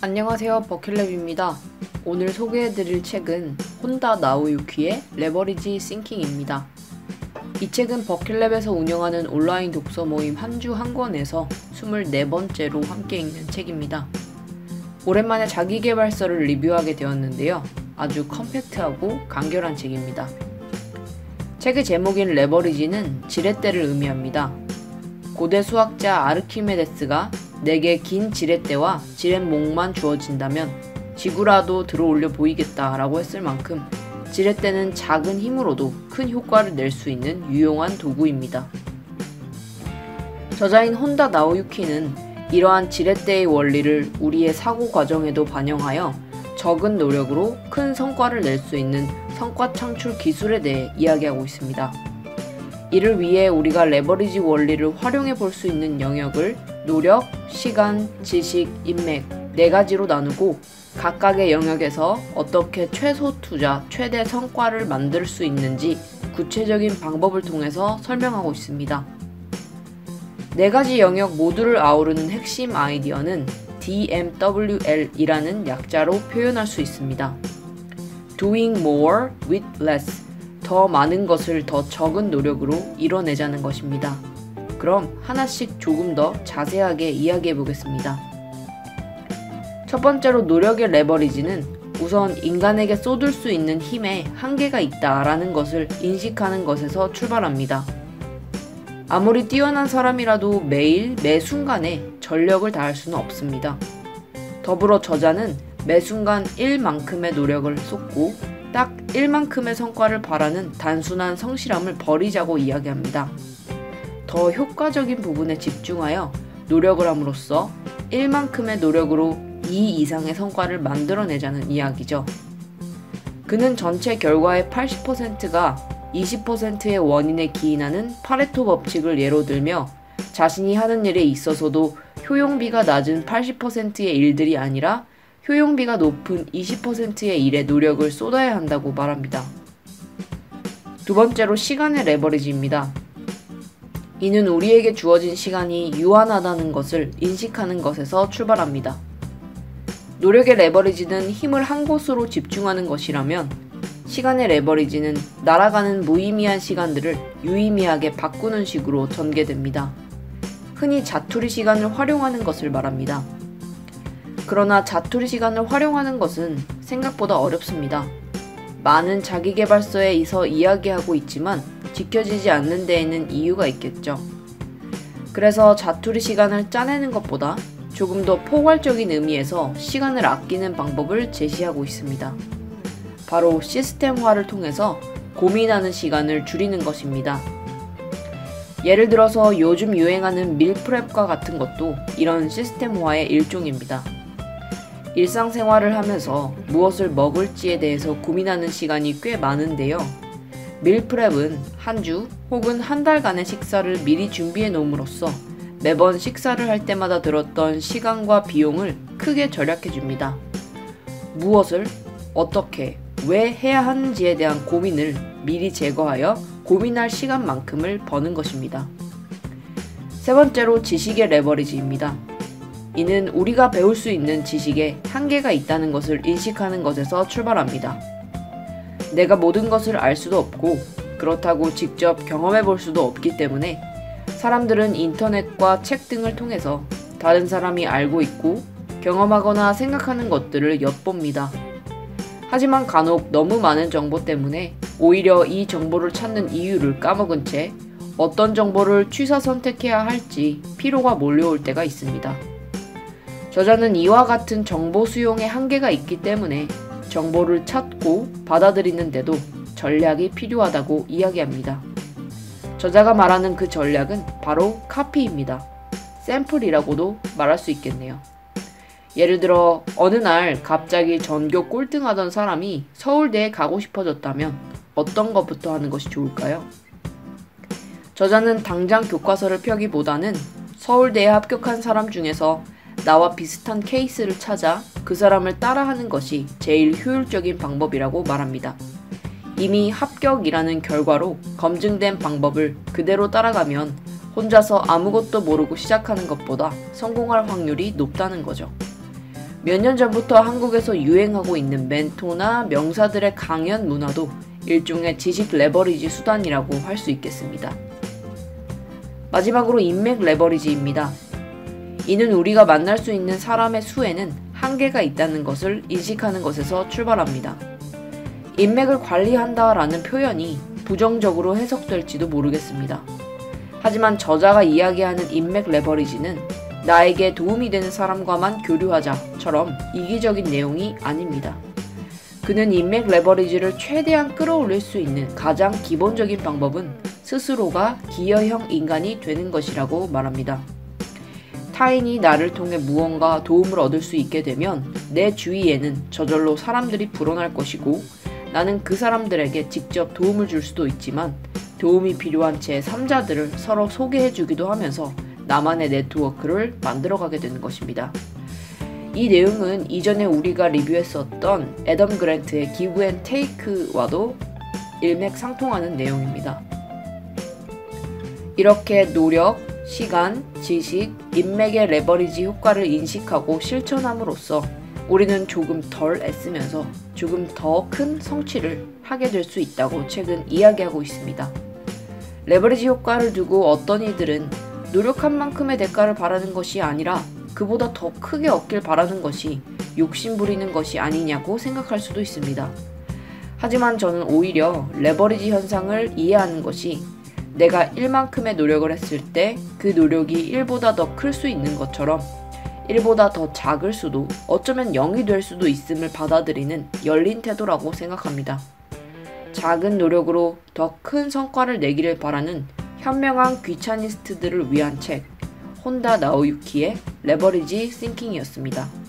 안녕하세요, 버킷랩입니다. 오늘 소개해드릴 책은 혼다 나오유키의 레버리지 싱킹입니다. 이 책은 버킷랩에서 운영하는 온라인 독서 모임 한 주 한 권에서 24번째로 함께 읽는 책입니다. 오랜만에 자기계발서를 리뷰하게 되었는데요. 아주 컴팩트하고 간결한 책입니다. 책의 제목인 레버리지는 지렛대를 의미합니다. 고대 수학자 아르키메데스가 내게 긴 지렛대와 지렛목만 주어진다면 지구라도 들어올려 보이겠다 라고 했을 만큼 지렛대는 작은 힘으로도 큰 효과를 낼 수 있는 유용한 도구입니다. 저자인 혼다 나오유키는 이러한 지렛대의 원리를 우리의 사고 과정에도 반영하여 적은 노력으로 큰 성과를 낼 수 있는 성과 창출 기술에 대해 이야기하고 있습니다. 이를 위해 우리가 레버리지 원리를 활용해 볼 수 있는 영역을 노력, 시간, 지식, 인맥 4가지로 나누고 각각의 영역에서 어떻게 최소 투자, 최대 성과를 만들 수 있는지 구체적인 방법을 통해서 설명하고 있습니다. 4가지 영역 모두를 아우르는 핵심 아이디어는 DMWL이라는 약자로 표현할 수 있습니다. Doing more with less, 더 많은 것을 더 적은 노력으로 이뤄내자는 것입니다. 그럼 하나씩 조금 더 자세하게 이야기해 보겠습니다. 첫 번째로 노력의 레버리지는 우선 인간에게 쏟을 수 있는 힘에 한계가 있다라는 것을 인식하는 것에서 출발합니다. 아무리 뛰어난 사람이라도 매일 매 순간에 전력을 다할 수는 없습니다. 더불어 저자는 매 순간 1만큼의 노력을 쏟고 딱 1만큼의 성과를 바라는 단순한 성실함을 버리자고 이야기합니다. 더 효과적인 부분에 집중하여 노력을 함으로써 1만큼의 노력으로 2 이상의 성과를 만들어내자는 이야기죠. 그는 전체 결과의 80%가 20%의 원인에 기인하는 파레토 법칙을 예로 들며 자신이 하는 일에 있어서도 효용비가 낮은 80%의 일들이 아니라 효용비가 높은 20%의 일에 노력을 쏟아야 한다고 말합니다. 두 번째로 시간의 레버리지입니다. 이는 우리에게 주어진 시간이 유한하다는 것을 인식하는 것에서 출발합니다. 노력의 레버리지는 힘을 한 곳으로 집중하는 것이라면 시간의 레버리지는 날아가는 무의미한 시간들을 유의미하게 바꾸는 식으로 전개됩니다. 흔히 자투리 시간을 활용하는 것을 말합니다. 그러나 자투리 시간을 활용하는 것은 생각보다 어렵습니다. 많은 자기계발서에서 이야기하고 있지만 지켜지지 않는 데에는 이유가 있겠죠. 그래서 자투리 시간을 짜내는 것보다 조금 더 포괄적인 의미에서 시간을 아끼는 방법을 제시하고 있습니다. 바로 시스템화를 통해서 고민하는 시간을 줄이는 것입니다. 예를 들어서 요즘 유행하는 밀프렙과 같은 것도 이런 시스템화의 일종입니다. 일상생활을 하면서 무엇을 먹을지에 대해서 고민하는 시간이 꽤 많은데요. 밀프렙은 한 주 혹은 한 달간의 식사를 미리 준비해 놓음으로써 매번 식사를 할 때마다 들었던 시간과 비용을 크게 절약해 줍니다. 무엇을 어떻게 왜 해야 하는지에 대한 고민을 미리 제거하여 고민할 시간만큼을 버는 것입니다. 세 번째로 지식의 레버리지입니다. 이는 우리가 배울 수 있는 지식에 한계가 있다는 것을 인식하는 것에서 출발합니다. 내가 모든 것을 알 수도 없고 그렇다고 직접 경험해 볼 수도 없기 때문에 사람들은 인터넷과 책 등을 통해서 다른 사람이 알고 있고 경험하거나 생각하는 것들을 엿봅니다. 하지만 간혹 너무 많은 정보 때문에 오히려 이 정보를 찾는 이유를 까먹은 채 어떤 정보를 취사 선택해야 할지 피로가 몰려올 때가 있습니다. 저자는 이와 같은 정보 수용에 한계가 있기 때문에 정보를 찾고 받아들이는데도 전략이 필요하다고 이야기합니다. 저자가 말하는 그 전략은 바로 카피입니다. 샘플이라고도 말할 수 있겠네요. 예를 들어 어느 날 갑자기 전교 꼴등하던 사람이 서울대에 가고 싶어졌다면 어떤 것부터 하는 것이 좋을까요? 저자는 당장 교과서를 펴기보다는 서울대에 합격한 사람 중에서 나와 비슷한 케이스를 찾아 그 사람을 따라하는 것이 제일 효율적인 방법이라고 말합니다. 이미 합격이라는 결과로 검증된 방법을 그대로 따라가면 혼자서 아무것도 모르고 시작하는 것보다 성공할 확률이 높다는 거죠. 몇 년 전부터 한국에서 유행하고 있는 멘토나 명사들의 강연 문화도 일종의 지식 레버리지 수단이라고 할 수 있겠습니다. 마지막으로 인맥 레버리지입니다. 이는 우리가 만날 수 있는 사람의 수에는 한계가 있다는 것을 인식하는 것에서 출발합니다. 인맥을 관리한다라는 표현이 부정적으로 해석될지도 모르겠습니다. 하지만 저자가 이야기하는 인맥 레버리지는 나에게 도움이 되는 사람과만 교류하자처럼 이기적인 내용이 아닙니다. 그는 인맥 레버리지를 최대한 끌어올릴 수 있는 가장 기본적인 방법은 스스로가 기여형 인간이 되는 것이라고 말합니다. 타인이 나를 통해 무언가 도움을 얻을 수 있게 되면 내 주위에는 저절로 사람들이 불어날 것이고 나는 그 사람들에게 직접 도움을 줄 수도 있지만 도움이 필요한 제3자들을 서로 소개해주기도 하면서 나만의 네트워크를 만들어가게 되는 것입니다. 이 내용은 이전에 우리가 리뷰했었던 애덤 그랜트의 기브 앤 테이크와도 일맥상통하는 내용입니다. 이렇게 노력, 시간, 지식, 인맥의 레버리지 효과를 인식하고 실천함으로써 우리는 조금 덜 애쓰면서 조금 더 큰 성취를 하게 될 수 있다고 책은 이야기하고 있습니다. 레버리지 효과를 두고 어떤 이들은 노력한 만큼의 대가를 바라는 것이 아니라 그보다 더 크게 얻길 바라는 것이 욕심 부리는 것이 아니냐고 생각할 수도 있습니다. 하지만 저는 오히려 레버리지 현상을 이해하는 것이 내가 1만큼의 노력을 했을 때 그 노력이 1보다 더 클 수 있는 것처럼 1보다 더 작을 수도 어쩌면 0이 될 수도 있음을 받아들이는 열린 태도라고 생각합니다. 작은 노력으로 더 큰 성과를 내기를 바라는 현명한 귀차니스트들을 위한 책 혼다 나오유키의 레버리지 싱킹이었습니다.